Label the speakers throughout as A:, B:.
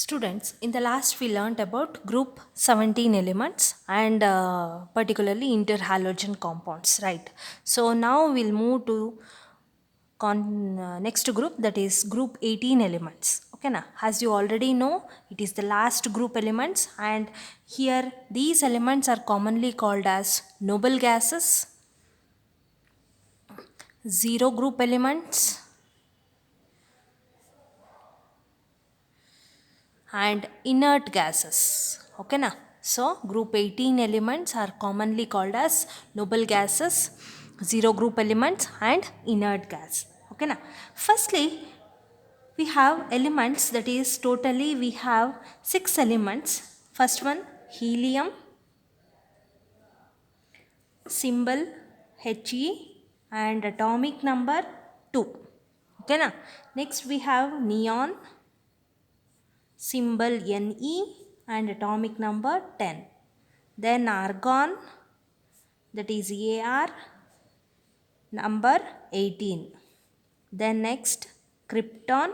A: Students, in the last we learnt about group 17 elements and particularly interhalogen compounds, right? So now we'll move to next group, that is group 18 elements. Okay, na? As you already know, it is the last group elements, and here these elements are commonly called as noble gases, zero group elements, and inert gases. Okay na? So group 18 elements are commonly called as noble gases, zero group elements and inert gas. Okay na? Firstly, we have elements, that is totally we have 6 elements. First one, helium, symbol He and atomic number 2. Okay na? Next we have neon, symbol Ne and atomic number 10. Then argon, that is Ar, number 18. Then next krypton,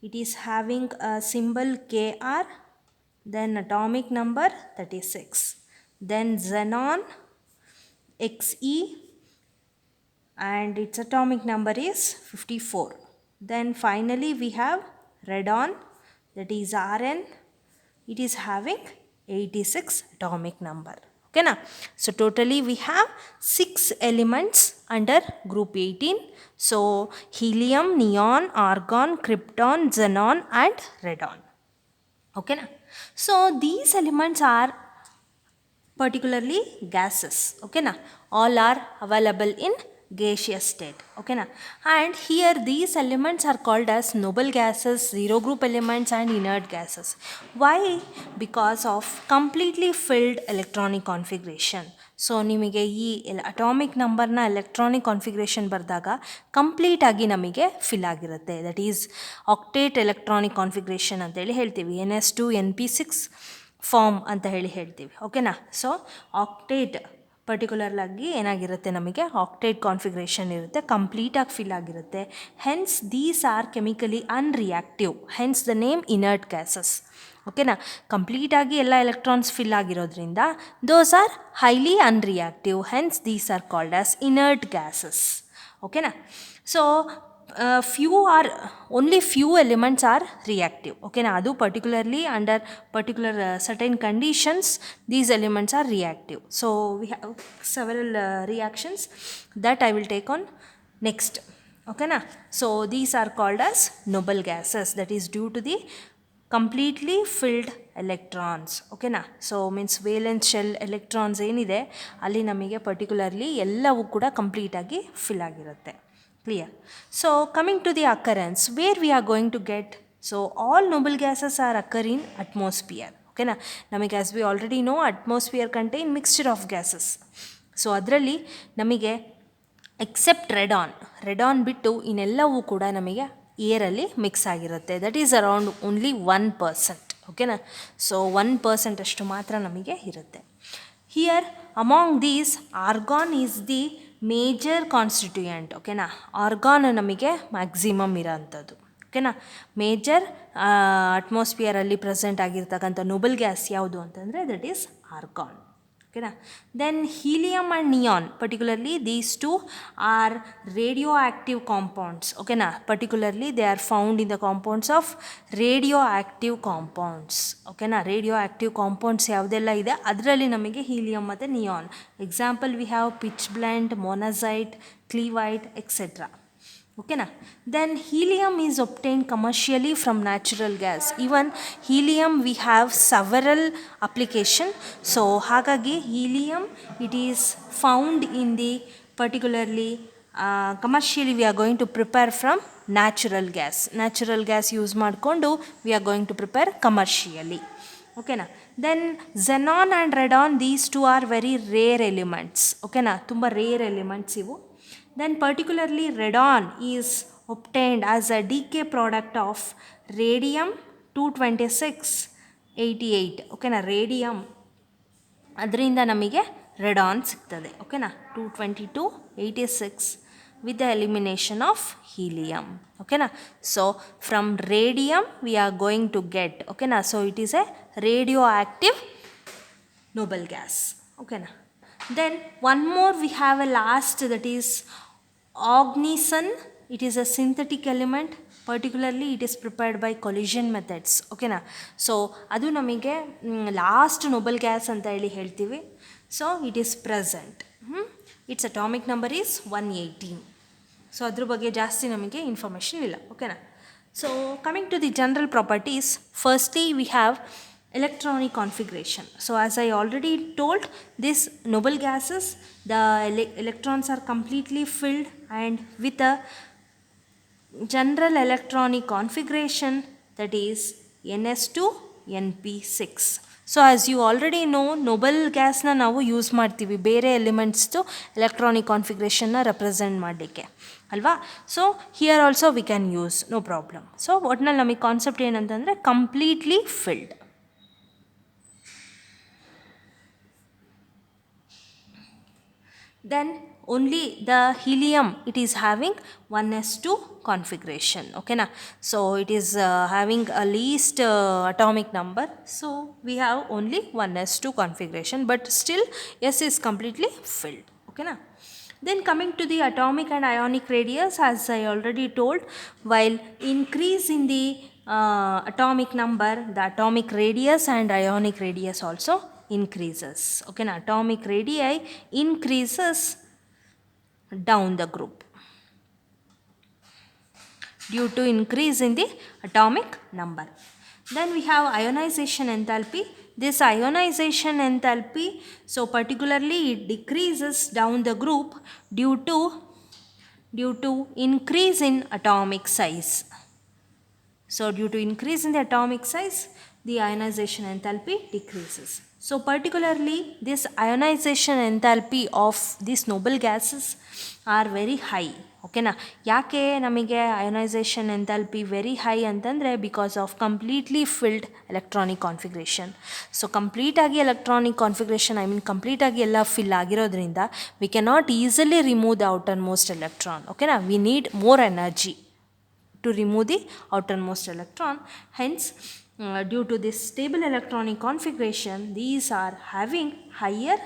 A: it is having a symbol Kr, then atomic number 36. Then xenon, Xe, and its atomic number is 54. Then finally we have radon, that is Rn, it is having 86 atomic number. Okay na? So totally we have 6 elements under group 18. So helium, neon, argon, krypton, xenon and radon. Okay na? So these elements are particularly gases. Okay na? All are available in gaseous state. Okay na? And here these elements are called as noble gases, zero group elements and inert gases. Why? Because of completely filled electronic configuration. So ನಿಮಗೆ ಈ atomic ನಂಬರ್ನ electronic configuration ಬರೆದಾಗ ಕಂಪ್ಲೀಟಾಗಿ ನಮಗೆ fill ಆಗಿರುತ್ತೆ. That is octet electronic configuration ಅಂತೇಳಿ ಹೇಳ್ತೀವಿ. NS2 NP6 form ಅಂತ ಹೇಳ್ತೀವಿ. ಓಕೆನಾ? ಸೊ ಆಕ್ಟೇಟ್ ಪರ್ಟಿಕ್ಯುಲರ್ಲಾಗಿ ಏನಾಗಿರುತ್ತೆ, ನಮಗೆ ಆಕ್ಟೇಟ್ ಕಾನ್ಫಿಗ್ರೇಷನ್ ಇರುತ್ತೆ, ಕಂಪ್ಲೀಟಾಗಿ ಫಿಲ್ ಆಗಿರುತ್ತೆ. Hence these are chemically unreactive, hence the name inert gases. ಓಕೆನಾ? ಕಂಪ್ಲೀಟಾಗಿ ಎಲ್ಲ ಎಲೆಕ್ಟ್ರಾನ್ಸ್ ಫಿಲ್ ಆಗಿರೋದ್ರಿಂದ those are highly unreactive, hence these are called as inert gases. ಓಕೆನಾ? So only few elements are reactive. Okay na? Adu particularly under particular certain conditions these elements are reactive. So we have several reactions that I will take on next. Okay na? So these are called as noble gases, that is due to the completely filled electrons. Okay na? So means valence shell electrons ಏನಿದೆ ಅಲ್ಲಿ ನಮಗೆ particularly ಎಲ್ಲವೂ ಕೂಡ complete ಆಗಿ fill ಆಗಿರುತ್ತೆ. Clear? So coming to the occurrence, where we are going to get, so all noble gases are occur in atmosphere. Okay na? Namige, as we already know, atmosphere contain mixture of gases. So ಅದರಲ್ಲಿ ನಮಗೆ accept Radeon ಬಿಟ್ಟು ಇನ್ನೆಲ್ಲವೂ ಕೂಡ ನಮಗೆ ಏರಲ್ಲಿ mix ಆಗಿರುತ್ತೆ. That is around only 1%. ಓಕೆನಾ? So 1% ಅಷ್ಟು ಮಾತ್ರ ನಮಗೆ ಇರುತ್ತೆ. Here among these argon is the major constituent. ಓಕೆನಾ? ಆರ್ಗಾನ್ ನಮಗೆ ಮ್ಯಾಕ್ಸಿಮಮ್ ಇರೋಂಥದ್ದು. ಓಕೆನಾ? ಮೇಜರ್ ಅಟ್ಮಾಸ್ಫಿಯರಲ್ಲಿ ಪ್ರೆಸೆಂಟ್ ಆಗಿರ್ತಕ್ಕಂಥ ನೋಬಲ್ ಗ್ಯಾಸ್ ಯಾವುದು ಅಂತಂದರೆ ದಟ್ ಈಸ್ ಆರ್ಗಾನ್. ಓಕೆನಾ? Then helium and neon, particularly these two are radioactive compounds. ಓಕೆನಾ? Particularly they are found in the compounds of radioactive compounds. ಓಕೆನಾ? ರೇಡಿಯೋ ಆ್ಯಕ್ಟಿವ್ ಕಾಂಪೌಂಡ್ಸ್ ಯಾವುದೆಲ್ಲ ಇದೆ ಅದರಲ್ಲಿ ನಮಗೆ ಹೀಲಿಯಮ್ ಮತ್ತು neon. Example we have pitchblende, monazite, cleveite etcetera. ಓಕೆನಾ? Then helium is obtained commercially from natural gas. Even helium we have several application. So ಹಾಗಾಗಿ helium it is found in the particularly commercially we are going to prepare from natural gas use ಮಾಡಿಕೊಂಡು we are going to prepare commercially. ಓಕೆನಾ? Then xenon and radon, these two are very rare elements. ಓಕೆನಾ? ತುಂಬ rare elements ಇವು. Then particularly radon is obtained as a decay product of radium 22688. ಓಕೆನಾ? Radium ಅದರಿಂದ ನಮಗೆ Radeon ಸಿಗ್ತದೆ. ಓಕೆನಾ? 22286 with the elimination of helium. Okay na? So from radium we are going to get, okay na? So it is a radioactive noble gas. Okay na? Then one more we have a last, that is oganesson. It is a synthetic element, particularly it is prepared by collision methods. Okay na? So adu namige last noble gas anta heli helತೀವಿ. So it is present. Its atomic number is 118. So ಅದ್ರ ಬಗ್ಗೆ ಜಾಸ್ತಿ ನಮಗೆ information ಇಲ್ಲ. ಓಕೆನಾ? So coming to the general properties, firstly we have electronic configuration. So as I already told, this noble gases, the electrons are completely filled and with a general electronic configuration, that is ns2 np6. So as you already noble ಗ್ಯಾಸ್ನ ನಾವು use ಮಾಡ್ತೀವಿ ಬೇರೆ ಎಲಿಮೆಂಟ್ಸ್ದು electronic ಕಾನ್ಫಿಗ್ರೇಷನ್ನ represent ಮಾಡಲಿಕ್ಕೆ ಅಲ್ವಾ. So here also we can use, no problem. So ಒಟ್ನಲ್ಲಿ ನಮಗೆ concept ಏನಂತಂದರೆ completely filled. Then only the helium, it is having 1s2 configuration. Okay na? So it is having a least atomic number, so we have only 1s2 configuration, but still s is completely filled. Okay na? Then coming to the atomic and ionic radius, as I already told, while increase in the atomic number, the atomic radius and ionic radius also increases. Okay na? Atomic radii increases down the group due to increase in the atomic number. Then we have ionization enthalpy. This ionization enthalpy, so particularly it decreases down the group due to increase in atomic size. So due to increase in the atomic size, the ionization enthalpy decreases. So particularly this ionization enthalpy of these noble gases are very high. ಓಕೆನಾ? ಯಾಕೆ ನಮಗೆ ionization enthalpy very high ಅಂತಂದರೆ because of completely filled electronic configuration. So ಕಂಪ್ಲೀಟಾಗಿ electronic configuration, I mean ಕಂಪ್ಲೀಟಾಗಿ ಎಲ್ಲ fill ಆಗಿರೋದ್ರಿಂದ we can not easily remove the outermost electron. ಓಕೆನಾ? We need more energy to remove the outermost electron. Hence, due to this stable electronic configuration, these are having higher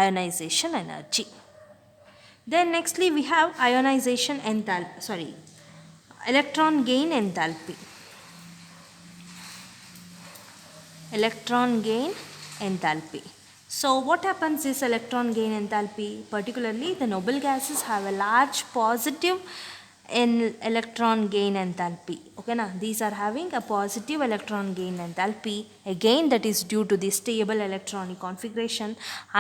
A: ionization energy. Then nextly we have ionization enthalpy, electron gain enthalpy. Electron gain enthalpy. So what happens is electron gain enthalpy, particularly the noble gases have a large positive in electron gain enthalpy. Okay na? These are having a positive electron gain enthalpy, again that is due to the stable electronic configuration,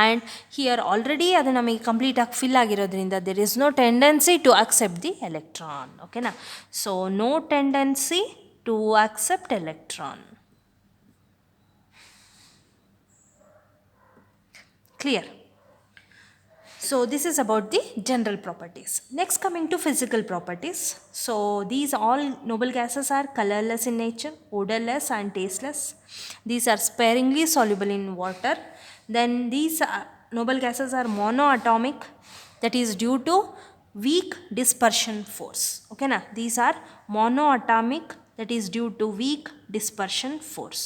A: and here already adu namage complete agi fill agirodrinda there is no tendency to accept the electron. Okay na? So no tendency to accept electron. Clear? So this is about the general properties. Next, coming to physical properties. So these all noble gases are colorless in nature, odorless and tasteless. These are sparingly soluble in water. Then these noble gases are monoatomic, that is due to weak dispersion force. Okay na? These are monoatomic, that is due to weak dispersion force.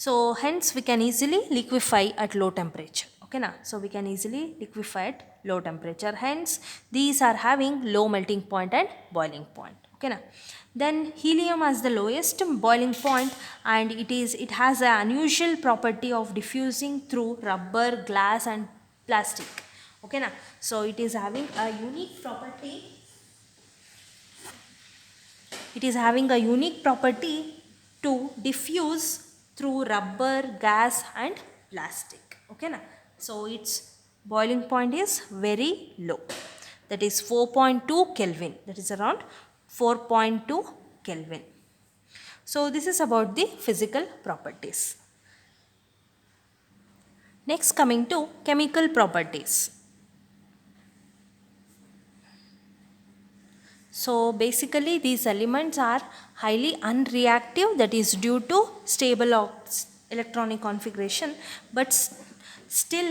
A: So hence we can easily liquefy at low temperature. Okay na? So we can easily liquefy at low temperature. Hence these are having low melting point and boiling point. Okay na? Then helium has the lowest boiling point, and it has an unusual property of diffusing through rubber, glass and plastic. Okay na? So it is having a unique property. It is having a unique property to diffuse through rubber, gas and plastic. Okay na? So its boiling point is very low, that is 4.2 Kelvin, that is around 4.2 Kelvin. So this is about the physical properties. Next, coming to chemical properties. So basically these elements are highly unreactive, that is due to stable electronic configuration, but still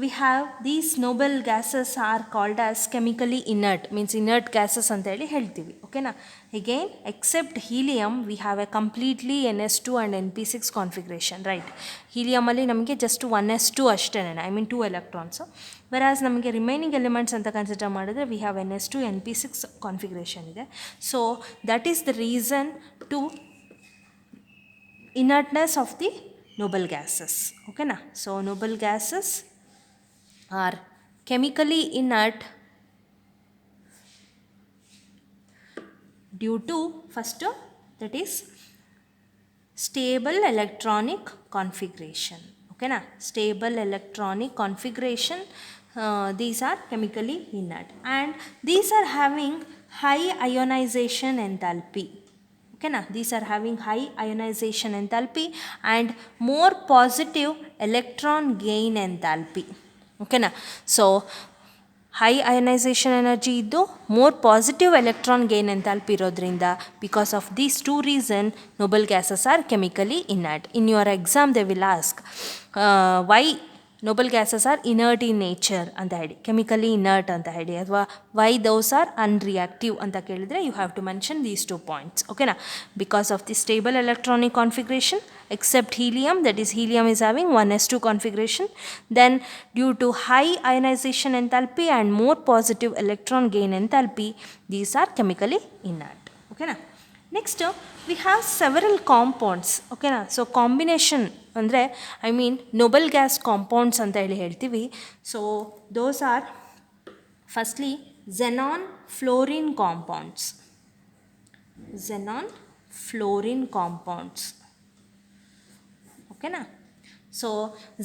A: we have these noble gases are called as chemically inert, means inert gases ಅಂತ ಹೇಳಿ ಹೇಳ್ತೀವಿ. ಓಕೆನಾ? Again, except helium, we have a completely NS2 and NP6 configuration, right? ಹೀಲಿಯಮಲ್ಲಿ ನಮಗೆ just 1s2 ಅಷ್ಟೇ, I mean 2 electrons. Whereas ನಮಗೆ remaining elements ಅಂತ consider ಮಾಡಿದ್ರೆ we have NS2 NP6 configuration ಇದೆ. So that is the reason to inertness of the noble gases. Okay na? So noble gases are chemically inert due to first, that is stable electronic configuration. Okay na? Stable electronic configuration, these are chemically inert and these are having high ionization enthalpy. Okay na? These are having high ionization enthalpy and more positive electron gain enthalpy. Okay na? So high ionization energy iddu more positive electron gain enthalpy irodrinda, because of these two reasons noble gases are chemically inert. In your exam they will ask why noble gases are inert in nature ಅಂತ ಹೇಳಿ, chemically inert ಅಂತ ಹೇಳಿ, ಅಥವಾ why those are unreactive ಅಂತ ಕೇಳಿದರೆ you have to mention these 2 points. ಓಕೆನಾ? Because of the stable electronic configuration, except helium, that is helium is having 1s2 configuration, then due to high ionization enthalpy and more positive electron gain enthalpy, these are chemically inert. ಓಕೆನಾ? Next we have several compounds. ಓಕೆನಾ? So combination ಅಂದರೆ I mean Nobel gas compounds ಅಂತ ಹೇಳಿ ಹೇಳ್ತೀವಿ. So those are firstly xenon fluorine compounds. Xenon fluorine compounds. ಓಕೆನಾ? So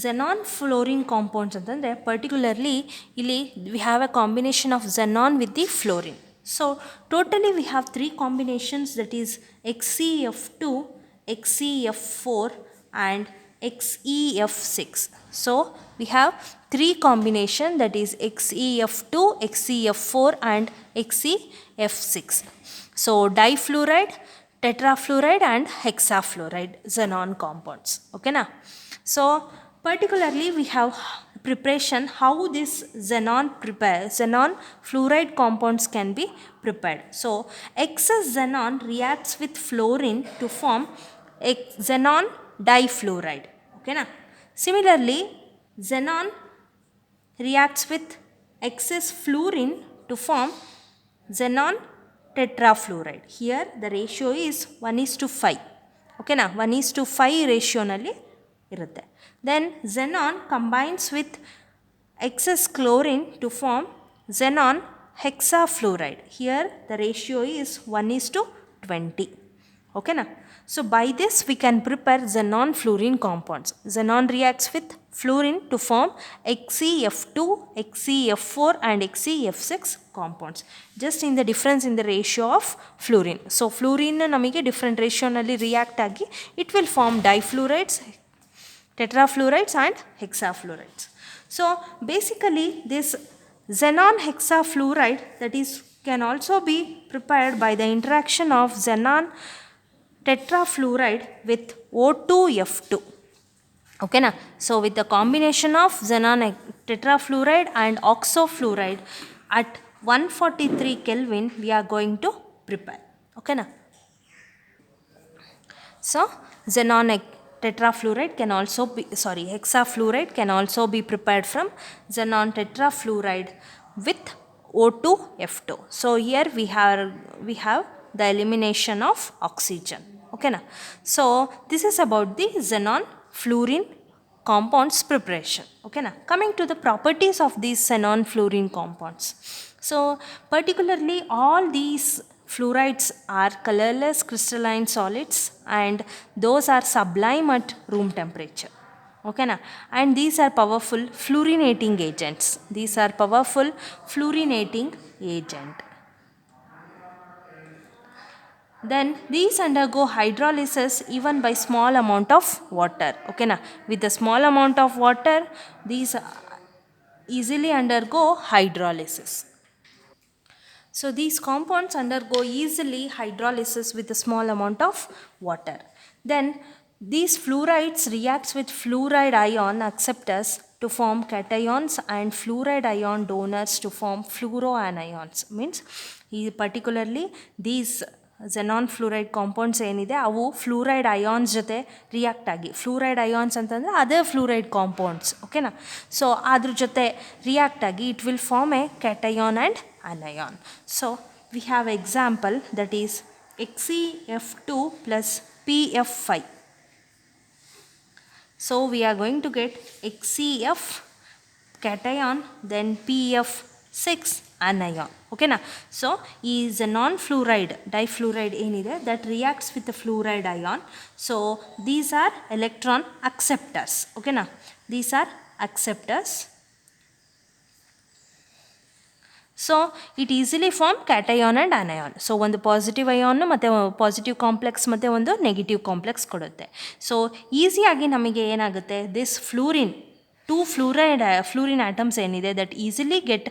A: xenon fluorine compounds ಅಂತಂದರೆ particularly ಇಲ್ಲಿ we have A combination of xenon with the fluorine. So totally we have 3 combinations, that is XeF2, XeF4 and XeF6. So we have 3 combinations, that is XeF2, XeF4 and XeF6. So difluoride, tetrafluoride and hexafluoride xenon compounds. Okay na? So particularly we have preparation how this xenon fluoride compounds can be prepared. So excess xenon reacts with fluorine to form xenon difluoride. Okay na? Similarly xenon reacts with excess fluorine to form xenon tetrafluoride. Here the ratio is 1:5. Okay na? 1:5 ratio nalli irutte. Then xenon combines with excess chlorine to form xenon hexafluoride. Here the ratio is 1:20. Okay na? So by this we can prepare xenon fluorine compounds. Xenon reacts with fluorine to form XeF2, XeF4 and XeF6 compounds. Just in the difference in the ratio of fluorine. So fluorine namige different ratio nalli react agi it will form difluorides, tetrafluorides and hexafluorides. So basically this xenon hexafluoride, that is, can also be prepared by the interaction of xenon tetrafluoride with O2F2. Okay na? So with the combination of xenon tetrafluoride and oxofluoride at 143 Kelvin we are going to prepare. Okay na? So xenon tetrafluoride can also be, hexafluoride can also be prepared from xenon tetrafluoride with O2F2. So here we have the elimination of oxygen. Okay na? So this is about the xenon fluorine compounds preparation. Okay na? Coming to the properties of these xenon fluorine compounds. So particularly all these fluorides are colorless crystalline solids and those are sublime at room temperature. Okay na? And these are powerful fluorinating agents. These are powerful fluorinating agent. Then these undergo hydrolysis even by small amount of water. Okay na? With the small amount of water these easily undergo hydrolysis. So these compounds undergo easily hydrolysis with a small amount of water. Then these fluorides reacts with fluoride ion accept as to form cations and fluoride ion donors to form fluoroanions. Means particularly these xenon fluoride compounds ಏನಿದೆ ಅವು fluoride ions ಜೊತೆ react ಆಗಿ, fluoride ions ಅಂತಂದರೆ ಅದೇ fluoride compounds, ಓಕೆನಾ. So ಅದ್ರ ಜೊತೆ react ಆಗಿ it will form a cation and anion. So we have example that is XeF2 plus PF5. So we are going to get XeF cation, then PF6 anion. Okay na. So is a non-fluoride difluoride ಏನಿದೆ that reacts with the fluoride ion. So these are electron acceptors. Okay na. These are acceptors. So it easily form cation and anion. So ಒಂದು positive ion ಮತ್ತು positive complex ಮತ್ತು ಒಂದು negative complex ಕೊಡುತ್ತೆ. So ಈಸಿಯಾಗಿ ನಮಗೆ ಏನಾಗುತ್ತೆ, this fluorine fluorine atoms ಏನಿದೆ that easily get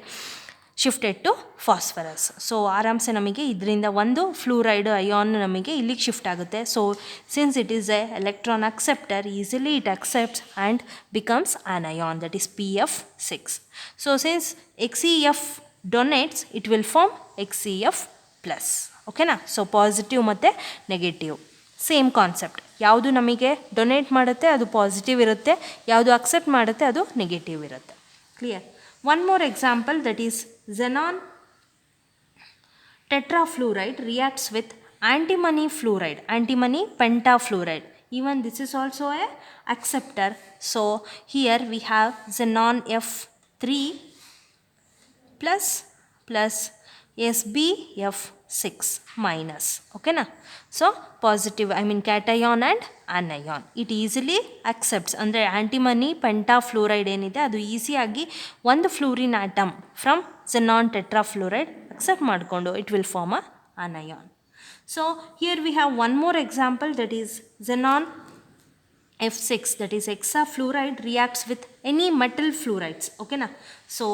A: shifted to phosphorus. So ಆರಾಮ್ಸೆ ನಮಗೆ ಇದರಿಂದ ಒಂದು ಫ್ಲೂರೈಡ್ ಅಯಾನ್ ನಮಗೆ ಇಲ್ಲಿಗೆ ಶಿಫ್ಟ್ ಆಗುತ್ತೆ. So since it is a electron acceptor, easily it accepts and becomes anion, that is PF6. So since XeF donates, it will form XeF plus. ಓಕೆನಾ. So positive ಮತ್ತು negative same concept. ಯಾವುದು ನಮಗೆ donate ಮಾಡುತ್ತೆ ಅದು positive ಇರುತ್ತೆ, ಯಾವುದು accept ಮಾಡುತ್ತೆ ಅದು ನೆಗೆಟಿವ್ ಇರುತ್ತೆ. Clear. One more example that is xenon tetrafluoride reacts with antimony fluoride, antimony pentafluoride. Even this is also a acceptor. So here we have xenon F3 plus SbF6 minus. Okay na. So positive, I mean cation and anion. It easily accepts. ಅಂದರೆ antimony ಪೆಂಟಾಫ್ಲೂರೈಡ್ ಏನಿದೆ ಅದು ಈಸಿಯಾಗಿ ಒಂದು fluorine atom from xenon tetrafluoride accept ಮಾಡಿಕೊಂಡು it will form a anion. So here we have one more example that is xenon F6, that is hexafluoride reacts with any metal fluorides. Okay na. So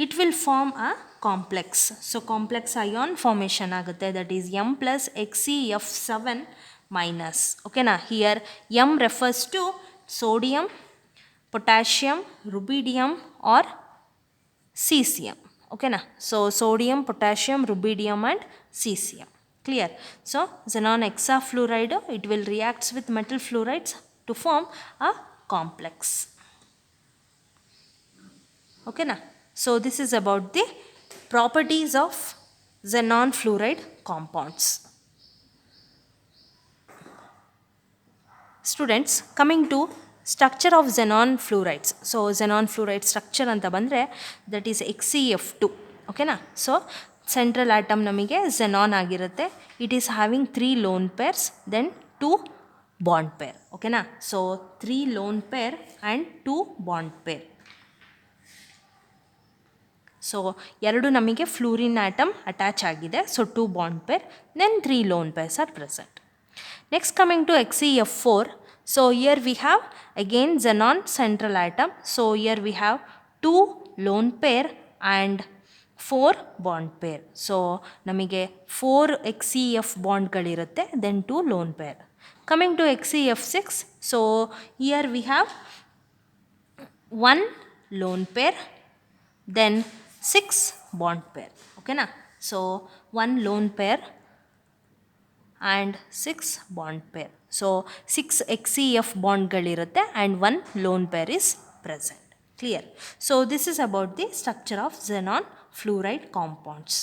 A: it will form a complex. So complex ion formation ಆಗುತ್ತೆ, that is M plus XeF7 minus. Okay na. Here M refers to sodium, potassium, rubidium or cesium. Okay na. So sodium, potassium, rubidium and cesium. Clear. So xenon hexafluoride, it will reacts with metal fluorides to form a complex. Okay na. So this is about the properties of xenon fluoride compounds. Students, coming to structure of xenon fluorides. So xenon fluoride structure anta bandre that is XeF2. Okay na. So central atom namige xenon ಆಗಿರುತ್ತೆ. It is having 3 lone pairs, then 2 bond pair. Okay na. So 3 lone pair and 2 bond pair. So ಎರಡು ನಮಗೆ fluorine atom attach ಆಗಿದೆ. So 2 bond pair, then 3 lone pairs are present. Next coming to XeF4. So here we have again xenon central atom. So here we have 2 lone pair and 4 bond pair. So ನಮಗೆ 4 XeF ಬಾಂಡ್ಗಳಿರುತ್ತೆ, then 2 lone pair. Coming to XeF6, so here we have 1 lone pair, then 6 bond pair. Okay na. So 1 lone pair and 6 bond pair. So 6 XeF bond ಗಳಿರುತ್ತೆ and 1 lone pair is present. Clear. So this is about the structure of xenon fluoride compounds.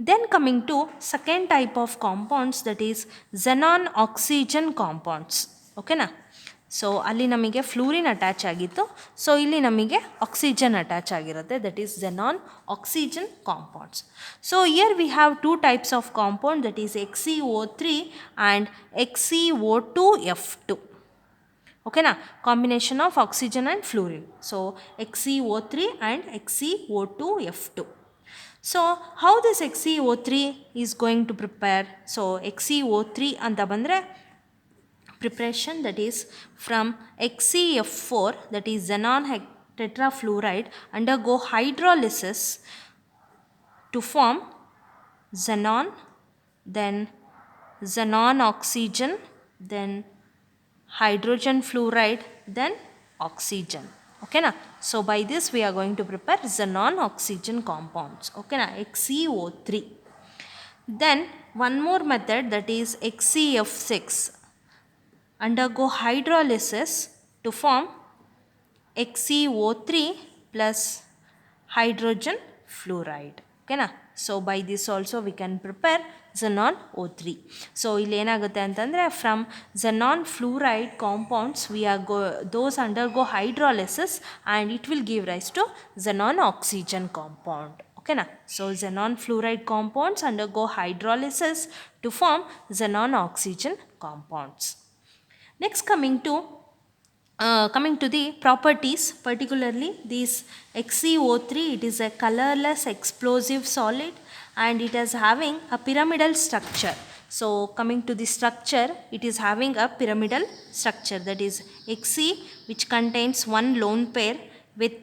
A: Then coming to second type of compounds, that is xenon oxygen compounds. Okay na. So ಅಲ್ಲಿ ನಮಗೆ fluorine attach ಆಗಿತ್ತು, so ಇಲ್ಲಿ ನಮಗೆ oxygen attach ಆಗಿರುತ್ತೆ, that is xenon oxygen compounds. So here we have 2 types of compound, that is XeO3 and XeO2F2. Okay na. Combination of oxygen and fluorine. So XeO3 and XeO2F2. So how this XeO3 is going to prepare? So XeO3 anta bandre preparation, that is from XeF4, that is xenon tetrafluoride, undergo hydrolysis to form xenon, then xenon oxygen, then hydrogen fluoride, then oxygen. Okay na. So by this we are going to prepare xenon oxygen compounds. Okay na, XeO3. Then one more method, that is XeF6, undergo hydrolysis to form XeO3 plus hydrogen fluoride. Okay na. So by this also we can prepare xenon O3. So ಇಲ್ಲಿ ಏನಾಗುತ್ತೆ ಅಂತಂದರೆ from xenon fluoride compounds we are those undergo hydrolysis and it will give rise to xenon oxygen compound. Okay na. So xenon fluoride compounds undergo hydrolysis to form xenon oxygen compounds. Next coming to the properties, particularly this XeO3, it is a colorless explosive solid and it is having a pyramidal structure. So coming to the structure, it is having a pyramidal structure, that is Xe, which contains one lone pair with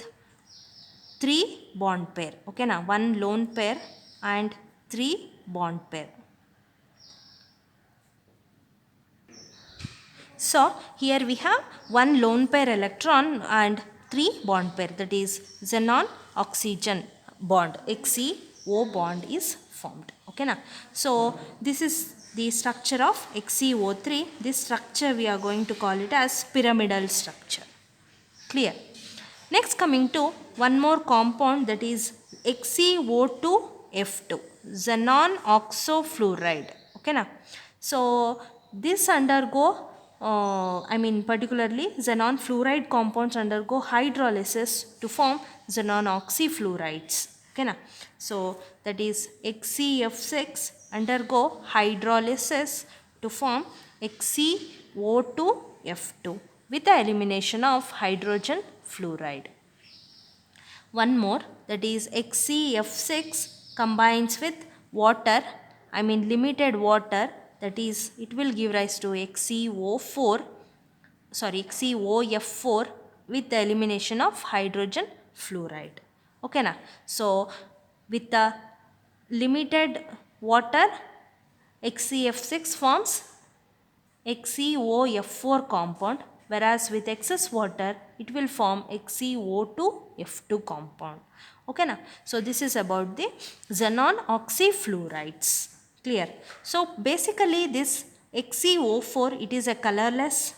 A: 3 bond pair. Okay na, one lone pair and 3 bond pair. So here we have one lone pair electron and 3 bond pair, that is xenon oxygen bond, XeO bond is formed. Okay na. So this is the structure of XeO3. This structure we are going to call it as pyramidal structure. Clear. Next coming to one more compound, that is XeO2F2, xenon oxofluoride. Okay na. So this undergo particularly xenon fluoride compounds undergo hydrolysis to form xenon oxyfluorides. Okay na. So that is XeF6 undergo hydrolysis to form XeO2F2 with the elimination of hydrogen fluoride. One more, that is XeF6 combines with water, limited water, that is it will give rise to XeOF4 with the elimination of hydrogen fluoride. Okay na. So with the limited water, XeF6 forms XeOF4 compound, whereas with excess water it will form XeO2F2 compound. Okay na. So this is about the xenon oxyfluorides. Clear. So basically this XeO4, it is a colorless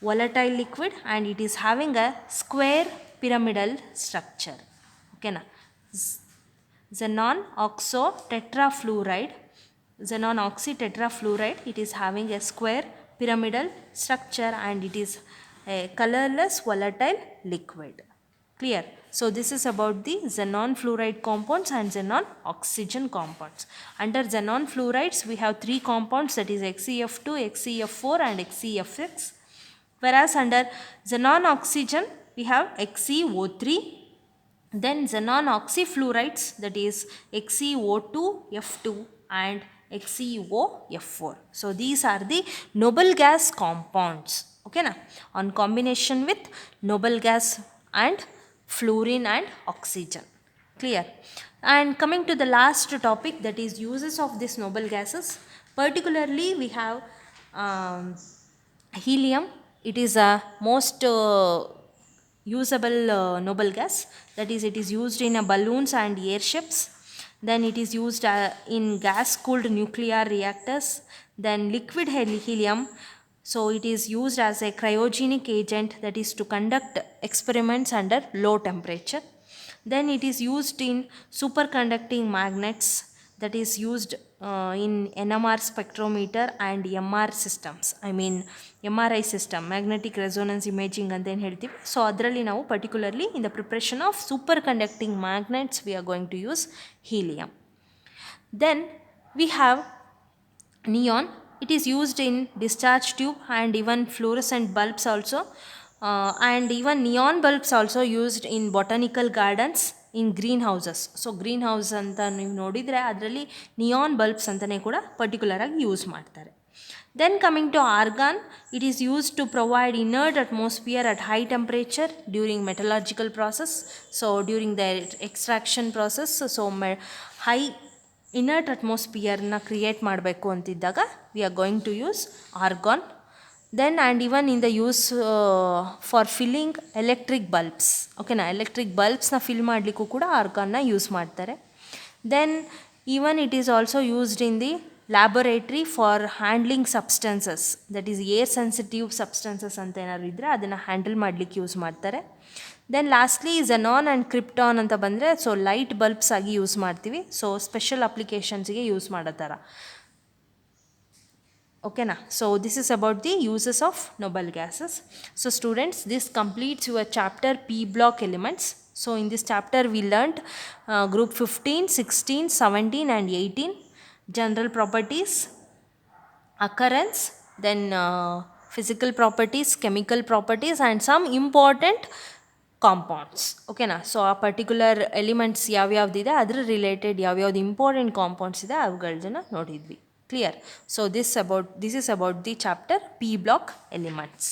A: volatile liquid and it is having a square pyramidal structure. Okay na. Xenon oxytetrafluoride, it is having a square pyramidal structure and it is a colorless volatile liquid. Clear. So this is about the xenon fluoride compounds and xenon oxygen compounds. Under xenon fluorides we have 3 compounds, that is XeF2, XeF4 and XeF6. Whereas under xenon oxygen we have XeO3, then xenon oxyfluorides, that is XeO2F2 and XeOF4. So these are the noble gas compounds. Okay na, on combination with noble gas and fluorine and oxygen. Clear. And coming to the last topic, that is uses of these noble gases. Particularly we have helium. It is a most usable noble gas, that is it is used in balloons and airships. Then it is used in gas cooled nuclear reactors. Then liquid helium, so it is used as a cryogenic agent, that is to conduct experiments under low temperature. Then it is used in superconducting magnets, that is used in NMR spectrometer and MR systems, MRI system, magnetic resonance imaging ಅಂತ ಏನು ಹೇಳ್ತೀವಿ. So ಅದರಲ್ಲಿ ನಾವು particularly in the preparation of superconducting magnets we are going to use helium. Then we have neon. It is used in discharge tube and even fluorescent bulbs also, and even neon bulbs also used in botanical gardens, in greenhouses. So greenhouse ಅಂತ ನೀವು ನೋಡಿದರೆ ಅದರಲ್ಲಿ neon bulbs ಅಂತಲೇ ಕೂಡ ಪರ್ಟಿಕ್ಯುಲರಾಗಿ use ಮಾಡ್ತಾರೆ. Then coming to argon, it is used to provide inert atmosphere at high temperature during metallurgical process. So during the extraction process, so high inert atmosphere na create ಮಾಡಬೇಕು ಅಂತಿದ್ದಾಗ we are going to use argon. Then and even in the use for filling electric bulbs. ಓಕೆನಾ, electric ಬಲ್ಬ್ಸ್ನ fill ಮಾಡಲಿಕ್ಕೂ ಕೂಡ ಆರ್ಗಾನ್ನ use ಮಾಡ್ತಾರೆ. Then even it is also used in the laboratory for handling substances, that is air sensitive substances ಅಂತ ಏನಾದ್ರು ಇದ್ದರೆ ಅದನ್ನು ಹ್ಯಾಂಡಲ್ ಮಾಡಲಿಕ್ಕೆ ಯೂಸ್ ಮಾಡ್ತಾರೆ. Then lastly xenon and krypton ಅಂತ ಬಂದರೆ ಸೊ ಲೈಟ್ ಬಲ್ಬ್ಸ್ ಆಗಿ ಯೂಸ್ ಮಾಡ್ತೀವಿ, ಸೊ ಸ್ಪೆಷಲ್ ಅಪ್ಲಿಕೇಶನ್ಸ್ಗೆ ಯೂಸ್ ಮಾಡೋ ಥರ. ಓಕೆನಾ, so this is about the uses of noble gases. So students, this completes your chapter P block elements. So in this chapter we learnt group 15, 16, 17 and 18 general properties, occurrence, then physical properties, chemical properties and some important compounds. ಓಕೆನಾ, so ಆ particular elements ಯಾವ್ಯಾವ್ದಿದೆ ಅದರ related ಯಾವ್ಯಾವ್ದು important compounds ಇದೆ ಅವುಗಳನ್ನ ನೋಡಿದ್ವಿ. Clear? So this is about the chapter P block elements.